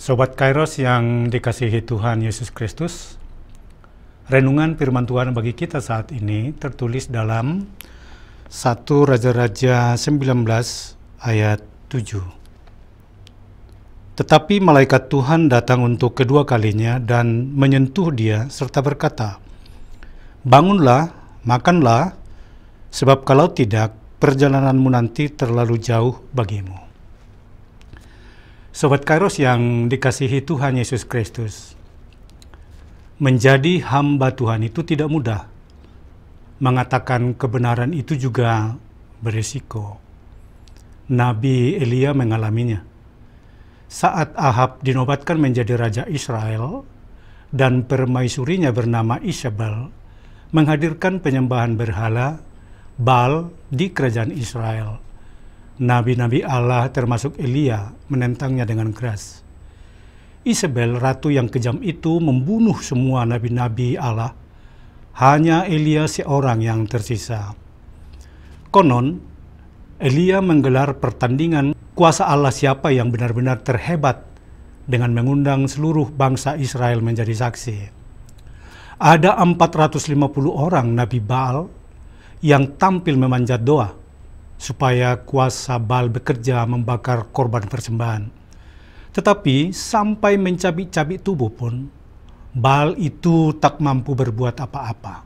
Sobat Kairos yang dikasihi Tuhan Yesus Kristus, renungan firman Tuhan bagi kita saat ini tertulis dalam 1 Raja-Raja 19 ayat 7. Tetapi malaikat Tuhan datang untuk kedua kalinya dan menyentuh dia serta berkata, "Bangunlah, makanlah, sebab kalau tidak, perjalananmu nanti terlalu jauh bagimu." Sobat Kairos yang dikasihi Tuhan Yesus Kristus, menjadi hamba Tuhan itu tidak mudah. Mengatakan kebenaran itu juga berisiko. Nabi Elia mengalaminya. Saat Ahab dinobatkan menjadi raja Israel dan permaisurinya bernama Isabel menghadirkan penyembahan berhala Baal di kerajaan Israel, nabi-nabi Allah termasuk Elia menentangnya dengan keras. Isabel, ratu yang kejam itu, membunuh semua nabi-nabi Allah. Hanya Elia seorang yang tersisa. Konon, Elia menggelar pertandingan kuasa Allah siapa yang benar-benar terhebat dengan mengundang seluruh bangsa Israel menjadi saksi. Ada 450 orang nabi Baal yang tampil memanjat doa supaya kuasa Baal bekerja membakar korban persembahan. Tetapi sampai mencabik-cabik tubuh pun, Baal itu tak mampu berbuat apa-apa.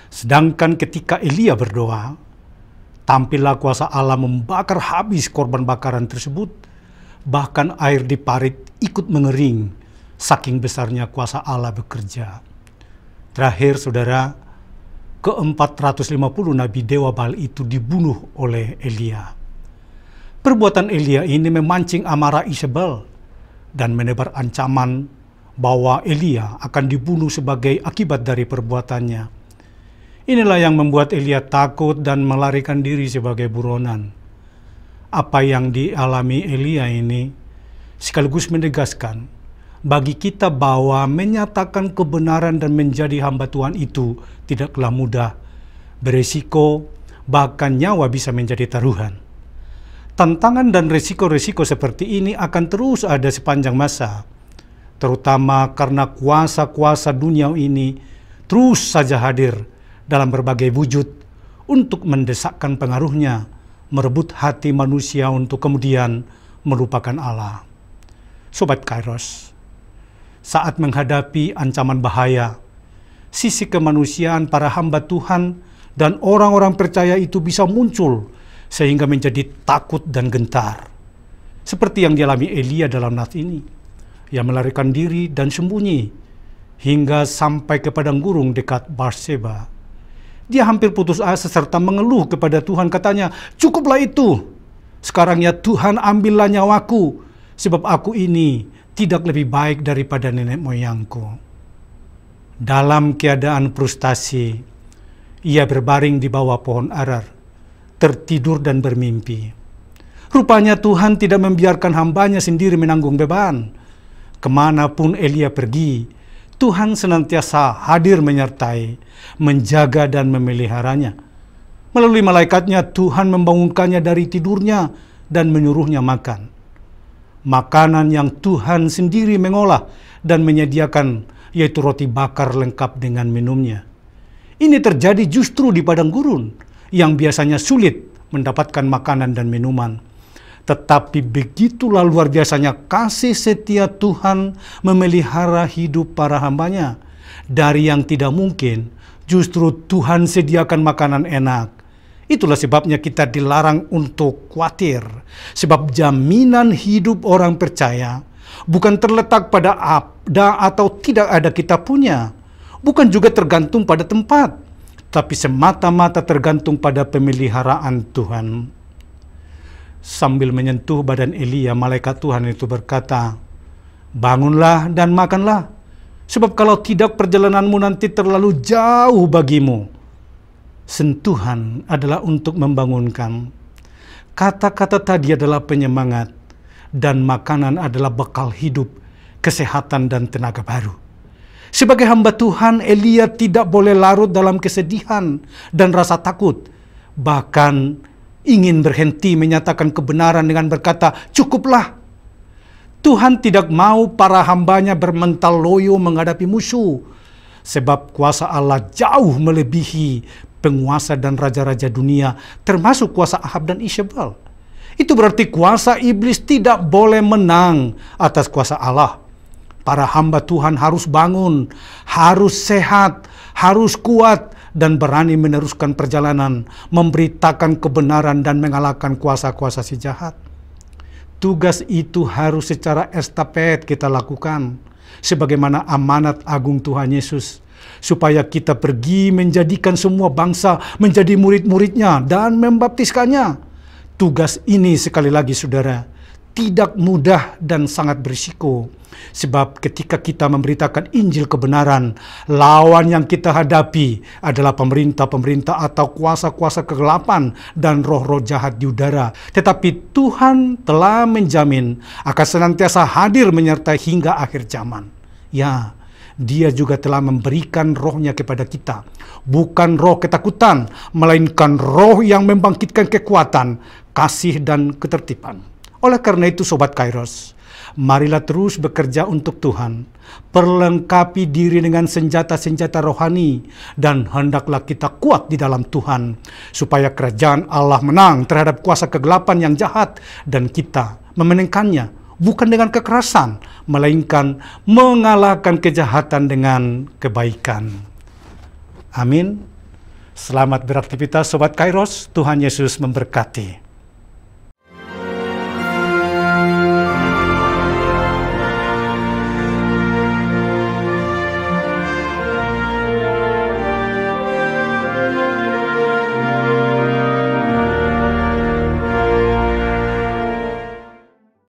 Sedangkan ketika Elia berdoa, tampillah kuasa Allah membakar habis korban bakaran tersebut. Bahkan air di parit ikut mengering, saking besarnya kuasa Allah bekerja. Terakhir, saudara, ke-450 nabi dewa Baal itu dibunuh oleh Elia. Perbuatan Elia ini memancing amarah Isabel dan menebar ancaman bahwa Elia akan dibunuh sebagai akibat dari perbuatannya. Inilah yang membuat Elia takut dan melarikan diri sebagai buronan. Apa yang dialami Elia ini sekaligus menegaskan bagi kita bahwa menyatakan kebenaran dan menjadi hamba Tuhan itu tidaklah mudah, beresiko, bahkan nyawa bisa menjadi taruhan. Tantangan dan resiko-resiko seperti ini akan terus ada sepanjang masa, terutama karena kuasa-kuasa dunia ini terus saja hadir dalam berbagai wujud untuk mendesakkan pengaruhnya, merebut hati manusia untuk kemudian melupakan Allah. Sobat Kairos, saat menghadapi ancaman bahaya, sisi kemanusiaan para hamba Tuhan dan orang-orang percaya itu bisa muncul sehingga menjadi takut dan gentar. Seperti yang dialami Elia dalam nas ini, yang melarikan diri dan sembunyi hingga sampai ke padang gurun dekat Barseba. Dia hampir putus asa serta mengeluh kepada Tuhan, katanya, "Cukuplah itu. Sekarang ya Tuhan, ambillah nyawaku, sebab aku ini tidak lebih baik daripada nenek moyangku." Dalam keadaan frustasi, ia berbaring di bawah pohon arar, tertidur dan bermimpi. Rupanya Tuhan tidak membiarkan hambanya sendiri menanggung beban. Kemanapun Elia pergi, Tuhan senantiasa hadir menyertai, menjaga dan memeliharanya. Melalui malaikatnya, Tuhan membangunkannya dari tidurnya dan menyuruhnya makan. Makanan yang Tuhan sendiri mengolah dan menyediakan, yaitu roti bakar lengkap dengan minumnya. Ini terjadi justru di padang gurun yang biasanya sulit mendapatkan makanan dan minuman. Tetapi begitulah luar biasanya kasih setia Tuhan memelihara hidup para hambanya. Dari yang tidak mungkin, justru Tuhan sediakan makanan enak. Itulah sebabnya kita dilarang untuk khawatir, sebab jaminan hidup orang percaya bukan terletak pada ada atau tidak ada kita punya, bukan juga tergantung pada tempat, tapi semata-mata tergantung pada pemeliharaan Tuhan. Sambil menyentuh badan Elia, malaikat Tuhan itu berkata, "Bangunlah dan makanlah, sebab kalau tidak perjalananmu nanti terlalu jauh bagimu." Sentuhan adalah untuk membangunkan. Kata-kata tadi adalah penyemangat, dan makanan adalah bekal hidup, kesehatan dan tenaga baru. Sebagai hamba Tuhan, Elia tidak boleh larut dalam kesedihan dan rasa takut. Bahkan ingin berhenti menyatakan kebenaran dengan berkata, "Cukuplah." Tuhan tidak mau para hambanya bermental loyo menghadapi musuh, sebab kuasa Allah jauh melebihi penguasa dan raja-raja dunia, termasuk kuasa Ahab dan Isabel. Itu berarti kuasa iblis tidak boleh menang atas kuasa Allah. Para hamba Tuhan harus bangun, harus sehat, harus kuat, dan berani meneruskan perjalanan, memberitakan kebenaran dan mengalahkan kuasa-kuasa si jahat. Tugas itu harus secara estafet kita lakukan, sebagaimana amanat agung Tuhan Yesus, supaya kita pergi menjadikan semua bangsa menjadi murid-muridnya dan membaptiskannya. Tugas ini sekali lagi saudara, tidak mudah dan sangat berisiko. Sebab ketika kita memberitakan Injil kebenaran, lawan yang kita hadapi adalah pemerintah-pemerintah atau kuasa-kuasa kegelapan dan roh-roh jahat di udara. Tetapi Tuhan telah menjamin akan senantiasa hadir menyertai hingga akhir zaman. Ya, Dia juga telah memberikan roh-Nya kepada kita. Bukan roh ketakutan, melainkan roh yang membangkitkan kekuatan, kasih, dan ketertiban. Oleh karena itu Sobat Kairos, marilah terus bekerja untuk Tuhan. Perlengkapi diri dengan senjata-senjata rohani, dan hendaklah kita kuat di dalam Tuhan, supaya kerajaan Allah menang terhadap kuasa kegelapan yang jahat, dan kita memenangkannya. Bukan dengan kekerasan, melainkan mengalahkan kejahatan dengan kebaikan. Amin. Selamat beraktivitas Sobat Kairos, Tuhan Yesus memberkati.